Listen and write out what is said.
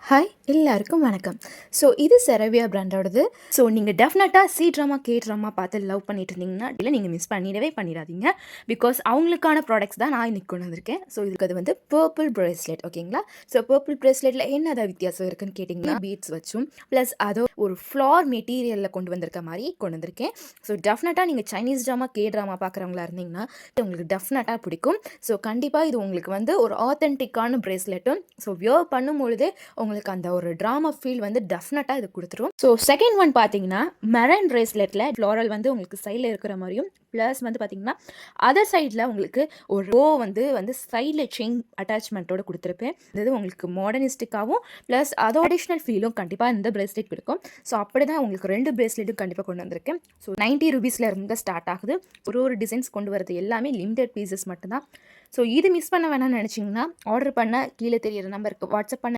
Hi எல்லாருக்கும் வணக்கம். So இது செரவியா பிராண்டோடது. ஸோ நீங்கள் டெஃபினட்டாக சி ட்ராமா, கே ட்ராமா பார்த்து லவ் பண்ணிட்டு இருந்தீங்கன்னா, இல்லை நீங்கள் மிஸ் பண்ணிடவே பண்ணிடாதீங்க. பிகாஸ் அவங்களுக்கான ப்ராடக்ட்ஸ் தான் நான் இன்னைக்கு கொண்டு வந்திருக்கேன். ஸோ இதுக்கு அது வந்து பர்பிள் பிரேஸ்லெட் ஓகேங்களா. ஸோ பர்பிள் பிரேஸ்லெட்டில் என்னதான் வித்தியாசம் இருக்குன்னு கேட்டிங்கன்னா, பீட்ஸ் வச்சும் ப்ளஸ் அதோ ஒரு ஃப்ளார் மெட்டீரியலில் கொண்டு வந்திருக்க மாதிரி கொண்டு வந்திருக்கேன். ஸோ டெஃபினட்டாக நீங்கள் சைனீஸ் ட்ராமா, கே ட்ராமா பார்க்குறவங்களா இருந்தீங்கன்னா உங்களுக்கு டெஃபினட்டாக பிடிக்கும். ஸோ கண்டிப்பாக இது உங்களுக்கு வந்து ஒரு ஆத்தென்டிக்கான பிரேஸ்லெட்டும். ஸோ வியர் பண்ணும்பொழுதே உங்களுக்கு அந்த ஒரு ட்ராமா ஃபீல் வந்து டெஃபினட்டாக இது கொடுத்துரும். ஸோ செகண்ட் ஒன் பார்த்தீங்கன்னா மெரன் பிரேஸ்லெட்டில் ஃப்ளாரல் வந்து உங்களுக்கு சைடில் இருக்கிற மாதிரியும் ப்ளஸ் வந்து பார்த்தீங்கன்னா அதர் சைடில் உங்களுக்கு ஒரு ரோ வந்து சைடில் செயின் அட்டாச்மெண்ட்டோட கொடுத்துருப்பேன். இது உங்களுக்கு மாடர்னிஸ்டிக்காகவும் ப்ளஸ் அதோ அடிஷ்னல் ஃபீலும் கண்டிப்பாக இந்த பிரேஸ்லெட் கொடுக்கும். ஸோ அப்படி தான் உங்களுக்கு 2 பிரேஸ்லெட்டும் கண்டிப்பாக கொண்டு வந்திருக்கேன். ஸோ 90 ரூபீஸில் இருந்து ஸ்டார்ட் ஆகுது. ஒரு டிசைன்ஸ் கொண்டு வரது எல்லாமே லிமிடெட் பீசஸ் மட்டும்தான். ஸோ இது மிஸ் பண்ண வேணாம்னு நினச்சிங்கன்னா ஆர்டர் பண்ண கீழே தெரியிற நம்பருக்கு வாட்ஸ்அப் பண்ண